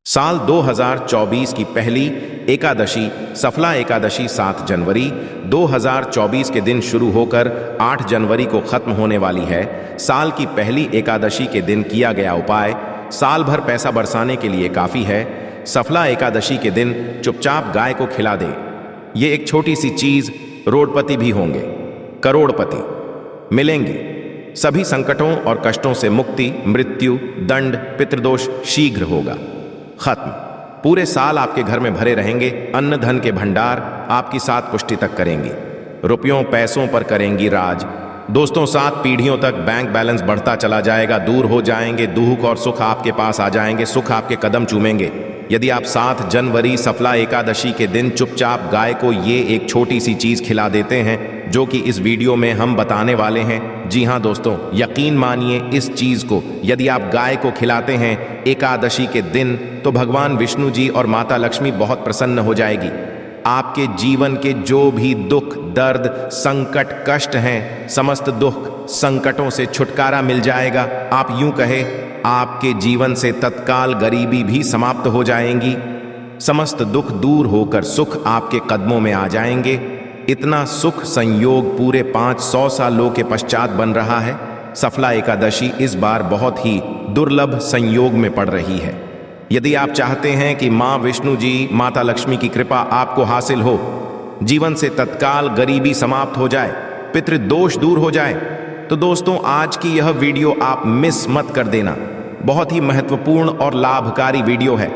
साल 2024 की पहली एकादशी सफला एकादशी 7 जनवरी 2024 के दिन शुरू होकर 8 जनवरी को खत्म होने वाली है। साल की पहली एकादशी के दिन किया गया उपाय साल भर पैसा बरसाने के लिए काफी है। सफला एकादशी के दिन चुपचाप गाय को खिला दे। ये एक छोटी सी चीज रोडपति भी होंगे, करोड़पति मिलेंगे। सभी संकटों और कष्टों से मुक्ति, मृत्यु, दंड, पितृदोष शीघ्र होगा खत्म। पूरे साल आपके घर में भरे रहेंगे। अन्न धन के भंडार आपकी 7 पुष्टि तक करेंगी। रुपयों पैसों पर करेंगी राज। दोस्तों 7 पीढ़ियों तक बैंक बैलेंस बढ़ता चला जाएगा। दूर हो जाएंगे दुख और सुख आपके पास आ जाएंगे। सुख आपके कदम चूमेंगे। यदि आप 7 जनवरी सफला एकादशी के दिन चुपचाप गाय को ये एक छोटी सी चीज खिला देते हैं जो कि इस वीडियो में हम बताने वाले हैं। जी हाँ दोस्तों, यकीन मानिए इस चीज को यदि आप गाय को खिलाते हैं एकादशी के दिन तो भगवान विष्णु जी और माता लक्ष्मी बहुत प्रसन्न हो जाएगी। आपके जीवन के जो भी दुख, दर्द, संकट, कष्ट हैं, समस्त दुख संकटों से छुटकारा मिल जाएगा। आप यूं कहे आपके जीवन से तत्काल गरीबी भी समाप्त हो जाएंगी। समस्त दुख दूर होकर सुख आपके कदमों में आ जाएंगे। इतना सुख संयोग पूरे 500 सालों के पश्चात बन रहा है। सफला एकादशी इस बार बहुत ही दुर्लभ संयोग में पड़ रही है। यदि आप चाहते हैं कि मां विष्णु जी, माता लक्ष्मी की कृपा आपको हासिल हो, जीवन से तत्काल गरीबी समाप्त हो जाए, पितृदोष दूर हो जाए, तो दोस्तों आज की यह वीडियो आप मिस मत कर देना। बहुत ही महत्वपूर्ण और लाभकारी वीडियो है।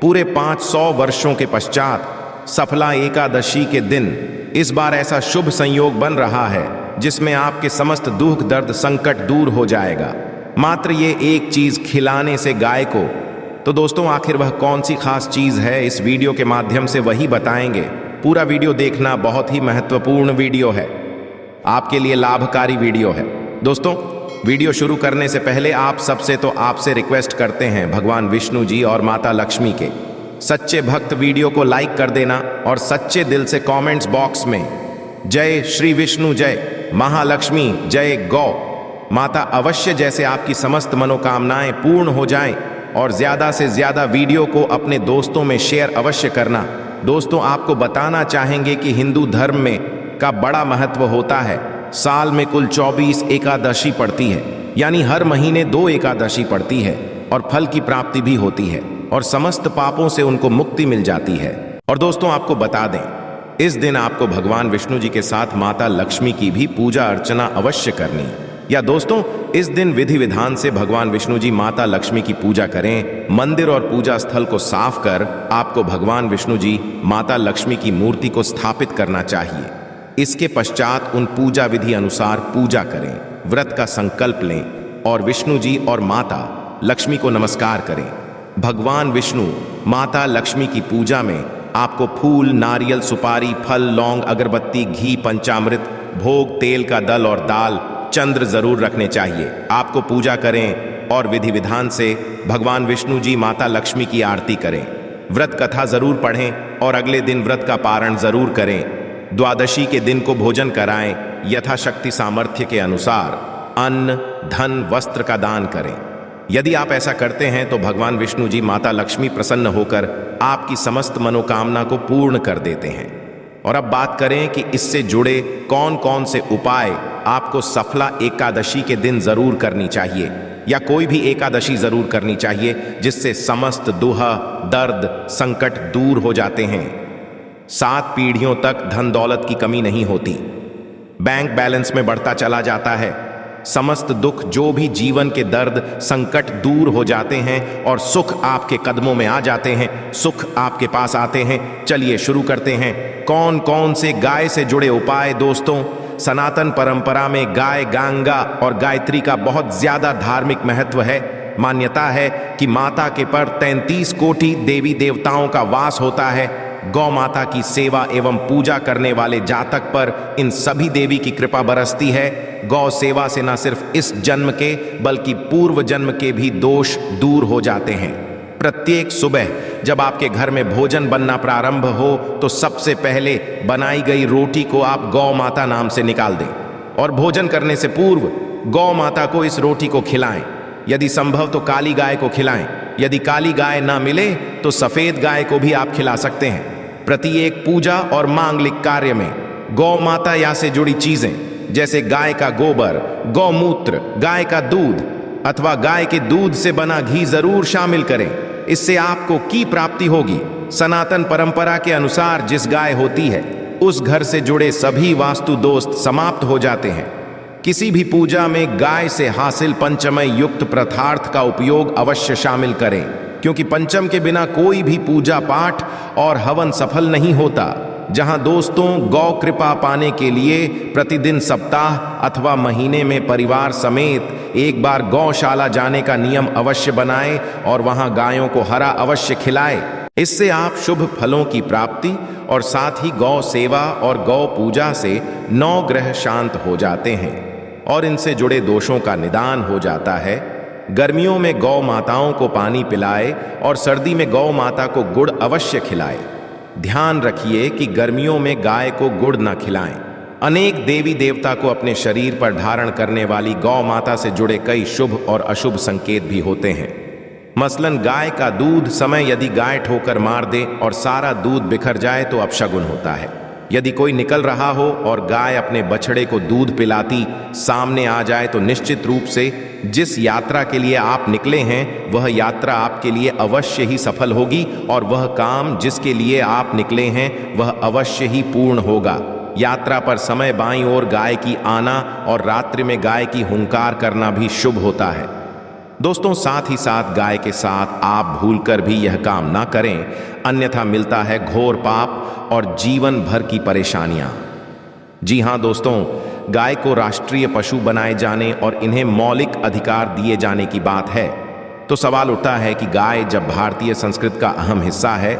पूरे 500 वर्षों के पश्चात सफला एकादशी के दिन इस बार ऐसा शुभ संयोग बन रहा है जिसमें आपके समस्त दुख, दर्द, संकट दूर हो जाएगा मात्र ये एक चीज खिलाने से गाय को। तो दोस्तों आखिर वह कौन सी खास चीज है, इस वीडियो के माध्यम से वही बताएंगे। पूरा वीडियो देखना, बहुत ही महत्वपूर्ण वीडियो है, आपके लिए लाभकारी वीडियो है। दोस्तों वीडियो शुरू करने से पहले आप सबसे तो आपसे रिक्वेस्ट करते हैं भगवान विष्णु जी और माता लक्ष्मी के सच्चे भक्त वीडियो को लाइक कर देना और सच्चे दिल से कमेंट्स बॉक्स में जय श्री विष्णु, जय महालक्ष्मी, जय गौ माता अवश्य, जैसे आपकी समस्त मनोकामनाएं पूर्ण हो जाएं। और ज्यादा से ज्यादा वीडियो को अपने दोस्तों में शेयर अवश्य करना। दोस्तों आपको बताना चाहेंगे कि हिंदू धर्म में का बड़ा महत्व होता है। साल में कुल 24 एकादशी पड़ती है, यानी हर महीने 2 एकादशी पड़ती है और फल की प्राप्ति भी होती है और समस्त पापों से उनको मुक्ति मिल जाती है। और दोस्तों आपको बता दें, इस दिन आपको भगवान विष्णु जी के साथ माता लक्ष्मी की भी पूजा अर्चना अवश्य करनी। या दोस्तों इस दिन विधि विधान से भगवान विष्णु जी, माता लक्ष्मी की पूजा करें। मंदिर और पूजा स्थल को साफ कर आपको भगवान विष्णु जी, माता लक्ष्मी की मूर्ति को स्थापित करना चाहिए। इसके पश्चात उन पूजा विधि अनुसार पूजा करें, व्रत का संकल्प लें और विष्णु जी और माता लक्ष्मी को नमस्कार करें। भगवान विष्णु, माता लक्ष्मी की पूजा में आपको फूल, नारियल, सुपारी, फल, लौंग, अगरबत्ती, घी, पंचामृत, भोग, तेल का दल और दाल, चंद्र जरूर रखने चाहिए। आपको पूजा करें और विधि विधान से भगवान विष्णु जी, माता लक्ष्मी की आरती करें। व्रत कथा जरूर पढ़ें और अगले दिन व्रत का पारण जरूर करें। द्वादशी के दिन को भोजन कराएं। यथाशक्ति सामर्थ्य के अनुसार अन्न, धन, वस्त्र का दान करें। यदि आप ऐसा करते हैं तो भगवान विष्णु जी, माता लक्ष्मी प्रसन्न होकर आपकी समस्त मनोकामना को पूर्ण कर देते हैं। और अब बात करें कि इससे जुड़े कौन कौन से उपाय आपको सफला एकादशी के दिन जरूर करनी चाहिए, या कोई भी एकादशी जरूर करनी चाहिए जिससे समस्त दुख, दर्द, संकट दूर हो जाते हैं। 7 पीढ़ियों तक धन दौलत की कमी नहीं होती। बैंक बैलेंस में बढ़ता चला जाता है। समस्त दुख, जो भी जीवन के दर्द, संकट दूर हो जाते हैं और सुख आपके कदमों में आ जाते हैं, सुख आपके पास आते हैं। चलिए शुरू करते हैं। कौन कौन से गाय से जुड़े उपाय। दोस्तों सनातन परंपरा में गाय, गंगा और गायत्री का बहुत ज्यादा धार्मिक महत्व है। मान्यता है कि माता के पर 33 कोटि देवी देवताओं का वास होता है। गौ माता की सेवा एवं पूजा करने वाले जातक पर इन सभी देवी की कृपा बरसती है। गौ सेवा से न सिर्फ इस जन्म के बल्कि पूर्व जन्म के भी दोष दूर हो जाते हैं। प्रत्येक सुबह जब आपके घर में भोजन बनना प्रारंभ हो तो सबसे पहले बनाई गई रोटी को आप गौ माता नाम से निकाल दें और भोजन करने से पूर्व गौ माता को इस रोटी को खिलाएं। यदि संभव तो काली गाय को खिलाएं। यदि काली गाय ना मिले तो सफेद गाय को भी आप खिला सकते हैं। प्रत्येक पूजा और मांगलिक कार्य में गौ माता या से जुड़ी चीजें जैसे गाय का गोबर, गौमूत्र, गाय का दूध अथवा गाय के दूध से बना घी जरूर शामिल करें। इससे आपको की प्राप्ति होगी। सनातन परंपरा के अनुसार जिस गाय होती है उस घर से जुड़े सभी वास्तु दोष समाप्त हो जाते हैं। किसी भी पूजा में गाय से हासिल पंचमय युक्त पदार्थ का उपयोग अवश्य शामिल करें, क्योंकि पंचम के बिना कोई भी पूजा पाठ और हवन सफल नहीं होता। जहां दोस्तों गौ कृपा पाने के लिए प्रतिदिन सप्ताह अथवा महीने में परिवार समेत एक बार गौशाला जाने का नियम अवश्य बनाएं और वहां गायों को हरा अवश्य खिलाएं। इससे आप शुभ फलों की प्राप्ति और साथ ही गौ सेवा और गौ पूजा से 9 ग्रह शांत हो जाते हैं और इनसे जुड़े दोषों का निदान हो जाता है। गर्मियों में गौ माताओं को पानी पिलाए और सर्दी में गौ माता को गुड़ अवश्य खिलाए। ध्यान रखिए कि गर्मियों में गाय को गुड़ न खिलाएं। अनेक देवी देवता को अपने शरीर पर धारण करने वाली गौ माता से जुड़े कई शुभ और अशुभ संकेत भी होते हैं। मसलन गाय का दूध समय यदि गाय ठोकर मार दे और सारा दूध बिखर जाए तो अपशगुन होता है। यदि कोई निकल रहा हो और गाय अपने बछड़े को दूध पिलाती सामने आ जाए तो निश्चित रूप से जिस यात्रा के लिए आप निकले हैं वह यात्रा आपके लिए अवश्य ही सफल होगी और वह काम जिसके लिए आप निकले हैं वह अवश्य ही पूर्ण होगा। यात्रा पर समय बाईं ओर गाय की आना और रात्रि में गाय की हुंकार करना भी शुभ होता है। दोस्तों, साथ ही साथ गाय के साथ आप भूलकर भी यह काम ना करें, अन्यथा मिलता है घोर पाप और जीवन भर की परेशानियां। जी हां दोस्तों, गाय को राष्ट्रीय पशु बनाए जाने और इन्हें मौलिक अधिकार दिए जाने की बात है तो सवाल उठता है कि गाय जब भारतीय संस्कृति का अहम हिस्सा है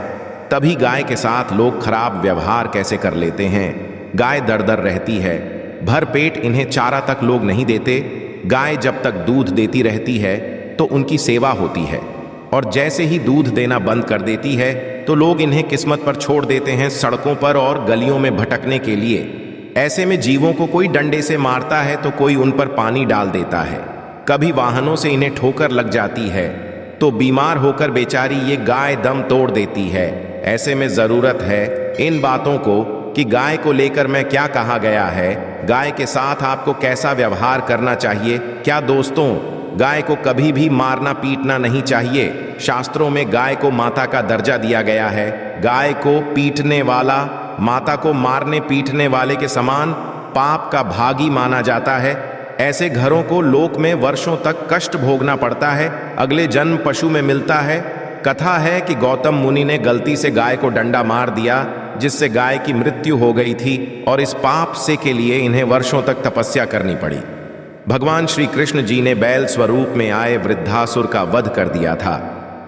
तभी गाय के साथ लोग खराब व्यवहार कैसे कर लेते हैं। गाय दर रहती है, भर पेट इन्हें चारा तक लोग नहीं देते। गाय जब तक दूध देती रहती है तो उनकी सेवा होती है और जैसे ही दूध देना बंद कर देती है तो लोग इन्हें किस्मत पर छोड़ देते हैं, सड़कों पर और गलियों में भटकने के लिए। ऐसे में जीवों को कोई डंडे से मारता है तो कोई उन पर पानी डाल देता है। कभी वाहनों से इन्हें ठोकर लग जाती है तो बीमार होकर बेचारी ये गाय दम तोड़ देती है। ऐसे में जरूरत है इन बातों को कि गाय को लेकर मैं क्या कहा गया है, गाय के साथ आपको कैसा व्यवहार करना चाहिए। क्या दोस्तों, गाय को कभी भी मारना पीटना नहीं चाहिए। शास्त्रों में गाय को माता का दर्जा दिया गया है। गाय को पीटने वाला माता को मारने पीटने वाले के समान पाप का भागी माना जाता है। ऐसे घरों को लोक में वर्षों तक कष्ट भोगना पड़ता है, अगले जन्म पशु में मिलता है। कथा है कि गौतम मुनि ने गलती से गाय को डंडा मार दिया जिससे गाय की मृत्यु हो गई थी और इस पाप से के लिए इन्हें वर्षों तक तपस्या करनी पड़ी। भगवान श्री कृष्ण जी ने बैल स्वरूप में आए वृद्धासुर का वध कर दिया था,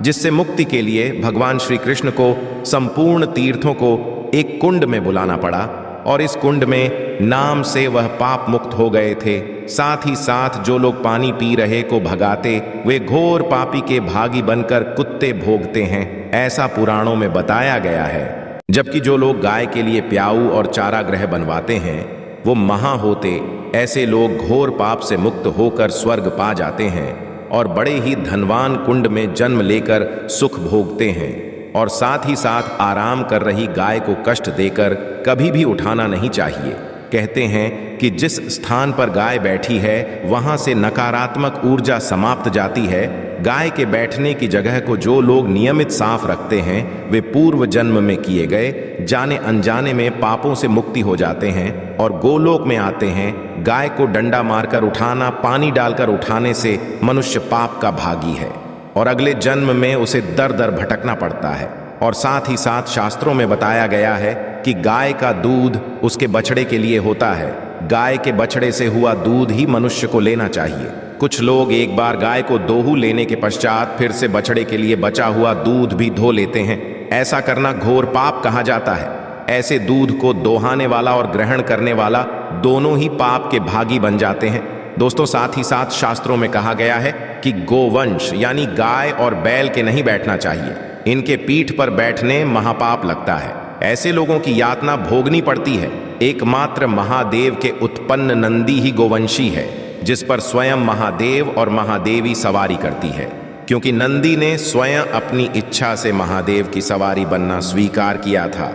जिससे मुक्ति के लिए भगवान श्री कृष्ण को संपूर्ण तीर्थों को एक कुंड में बुलाना पड़ा और इस कुंड में नाम से वह पाप मुक्त हो गए थे। साथ ही साथ जो लोग पानी पी रहे को भगाते वे घोर पापी के भागी बनकर कुत्ते भोगते हैं, ऐसा पुराणों में बताया गया है। जबकि जो लोग गाय के लिए प्याऊ और चारागृह बनवाते हैं वो महा होते। ऐसे लोग घोर पाप से मुक्त होकर स्वर्ग पा जाते हैं और बड़े ही धनवान कुंड में जन्म लेकर सुख भोगते हैं। और साथ ही साथ आराम कर रही गाय को कष्ट देकर कभी भी उठाना नहीं चाहिए। कहते हैं कि जिस स्थान पर गाय बैठी है वहां से नकारात्मक ऊर्जा समाप्त जाती है। गाय के बैठने की जगह को जो लोग नियमित साफ रखते हैं वे पूर्व जन्म में किए गए जाने अनजाने में पापों से मुक्ति हो जाते हैं और गोलोक में आते हैं। गाय को डंडा मारकर उठाना, पानी डालकर उठाने से मनुष्य पाप का भागी है और अगले जन्म में उसे दर दर भटकना पड़ता है। और साथ ही साथ शास्त्रों में बताया गया है कि गाय का दूध उसके बछड़े के लिए होता है। गाय के बछड़े से हुआ दूध ही मनुष्य को लेना चाहिए। कुछ लोग एक बार गाय को दोहू लेने के पश्चात फिर से बछड़े के लिए बचा हुआ दूध भी धो लेते हैं। ऐसा करना घोर पाप कहा जाता है। ऐसे दूध को दोहाने वाला और ग्रहण करने वाला दोनों ही पाप के भागी बन जाते हैं। दोस्तों, साथ ही साथ शास्त्रों में कहा गया है कि गोवंश यानी गाय और बैल के नहीं बैठना चाहिए। इनके पीठ पर बैठने महापाप लगता है। ऐसे लोगों की यातना भोगनी पड़ती है। एकमात्र महादेव के उत्पन्न नंदी ही गोवंशी है, जिस पर स्वयं महादेव और महादेवी सवारी करती है। क्योंकि नंदी ने स्वयं अपनी इच्छा से महादेव की सवारी बनना स्वीकार किया था।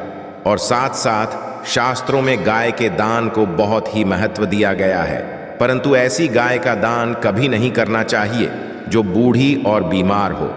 और साथ साथ शास्त्रों में गाय के दान को बहुत ही महत्व दिया गया है, परंतु ऐसी गाय का दान कभी नहीं करना चाहिए जो बूढ़ी और बीमार हो।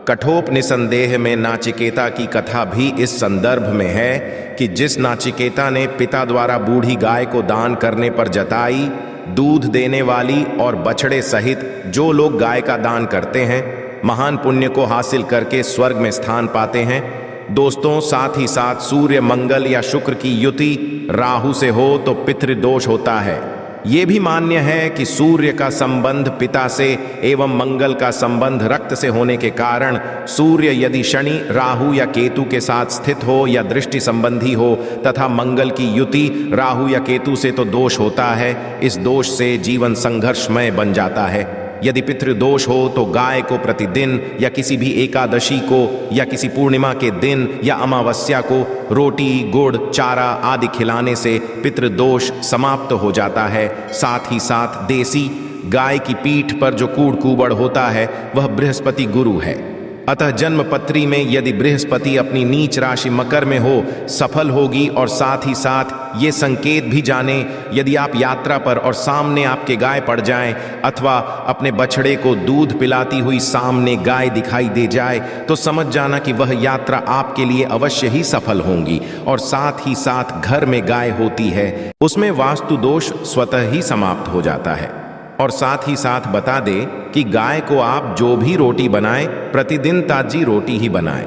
कठोपनिषंदेह में नाचिकेता की कथा भी इस संदर्भ में है कि जिस नाचिकेता ने पिता द्वारा बूढ़ी गाय को दान करने पर जताई, दूध देने वाली और बछड़े सहित जो लोग गाय का दान करते हैं महान पुण्य को हासिल करके स्वर्ग में स्थान पाते हैं। दोस्तों, साथ ही साथ सूर्य, मंगल या शुक्र की युति राहु से हो तो पितृदोष होता है। ये भी मान्य है कि सूर्य का संबंध पिता से एवं मंगल का संबंध रक्त से होने के कारण सूर्य यदि शनि, राहु या केतु के साथ स्थित हो या दृष्टि संबंधी हो तथा मंगल की युति राहु या केतु से तो दोष होता है। इस दोष से जीवन संघर्षमय बन जाता है। यदि पितृदोष हो तो गाय को प्रतिदिन या किसी भी एकादशी को या किसी पूर्णिमा के दिन या अमावस्या को रोटी, गुड़, चारा आदि खिलाने से पितृदोष समाप्त हो जाता है। साथ ही साथ देसी गाय की पीठ पर जो कूड़ कूबड़ होता है वह बृहस्पति गुरु है। अतः जन्मपत्री में यदि बृहस्पति अपनी नीच राशि मकर में हो सफल होगी। और साथ ही साथ ये संकेत भी जाने, यदि आप यात्रा पर और सामने आपके गाय पड़ जाएं अथवा अपने बछड़े को दूध पिलाती हुई सामने गाय दिखाई दे जाए तो समझ जाना कि वह यात्रा आपके लिए अवश्य ही सफल होगी। और साथ ही साथ घर में गाय होती है उसमें वास्तु दोष स्वतः ही समाप्त हो जाता है। और साथ ही साथ बता दे कि गाय को आप जो भी रोटी बनाएं प्रतिदिन ताजी रोटी ही बनाएं।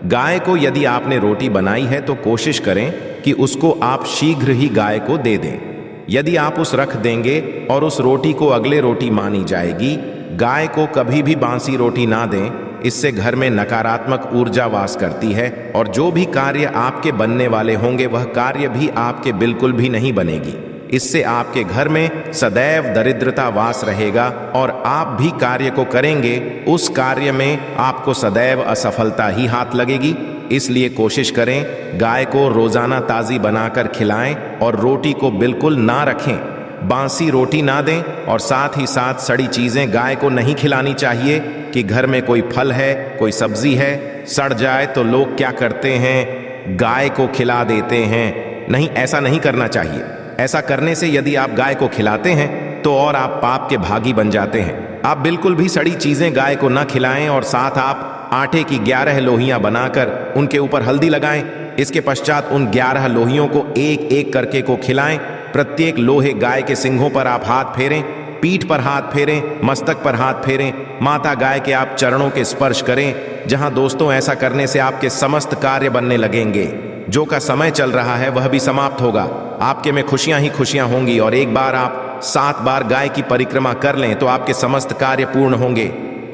गाय को यदि आपने रोटी बनाई है तो कोशिश करें कि उसको आप शीघ्र ही गाय को दे दें। यदि आप उस रख देंगे और उस रोटी को अगले रोटी मानी जाएगी। गाय को कभी भी बासी रोटी ना दें, इससे घर में नकारात्मक ऊर्जा वास करती है और जो भी कार्य आपके बनने वाले होंगे वह कार्य भी आपके बिल्कुल भी नहीं बनेगी। इससे आपके घर में सदैव दरिद्रता वास रहेगा और आप भी कार्य को करेंगे उस कार्य में आपको सदैव असफलता ही हाथ लगेगी। इसलिए कोशिश करें गाय को रोजाना ताज़ी बनाकर खिलाएं और रोटी को बिल्कुल ना रखें, बासी रोटी ना दें। और साथ ही साथ सड़ी चीज़ें गाय को नहीं खिलानी चाहिए कि घर में कोई फल है, कोई सब्जी है, सड़ जाए तो लोग क्या करते हैं, गाय को खिला देते हैं। नहीं, ऐसा नहीं करना चाहिए। ऐसा करने से यदि आप गाय को खिलाते हैं तो और आप पाप के भागी बन जाते हैं। आप बिल्कुल भी सड़ी चीज़ें गाय को न खिलाएं और साथ आप आटे की 11 लोहियां बनाकर उनके ऊपर हल्दी लगाएं। इसके पश्चात उन 11 लोहियों को एक एक करके को खिलाएं। प्रत्येक लोहे गाय के सिंघों पर आप हाथ फेरें, पीठ पर हाथ फेरें, मस्तक पर हाथ फेरें, माता गाय के आप चरणों के स्पर्श करें। जहां दोस्तों ऐसा करने से आपके समस्त कार्य बनने लगेंगे। जो का समय चल रहा है वह भी समाप्त होगा। आपके में खुशियां ही खुशियां होंगी। और एक बार आप 7 बार गाय की परिक्रमा कर लें तो आपके समस्त कार्य पूर्ण होंगे।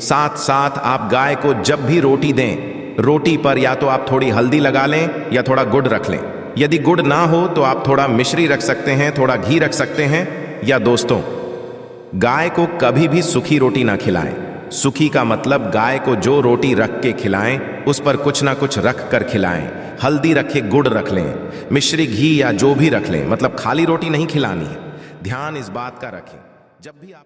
साथ साथ आप गाय को जब भी रोटी दें, रोटी पर या तो आप थोड़ी हल्दी लगा लें या थोड़ा गुड़ रख लें। यदि गुड़ ना हो तो आप थोड़ा मिश्री रख सकते हैं, थोड़ा घी रख सकते हैं। या दोस्तों, गाय को कभी भी सूखी रोटी ना खिलाएं। सूखी का मतलब गाय को जो रोटी रख के खिलाएं उस पर कुछ ना कुछ रख कर खिलाएं। हल्दी रखे, गुड़ रख लें, मिश्री, घी या जो भी रख लें, मतलब खाली रोटी नहीं खिलानी है। ध्यान इस बात का रखें। जब भी आप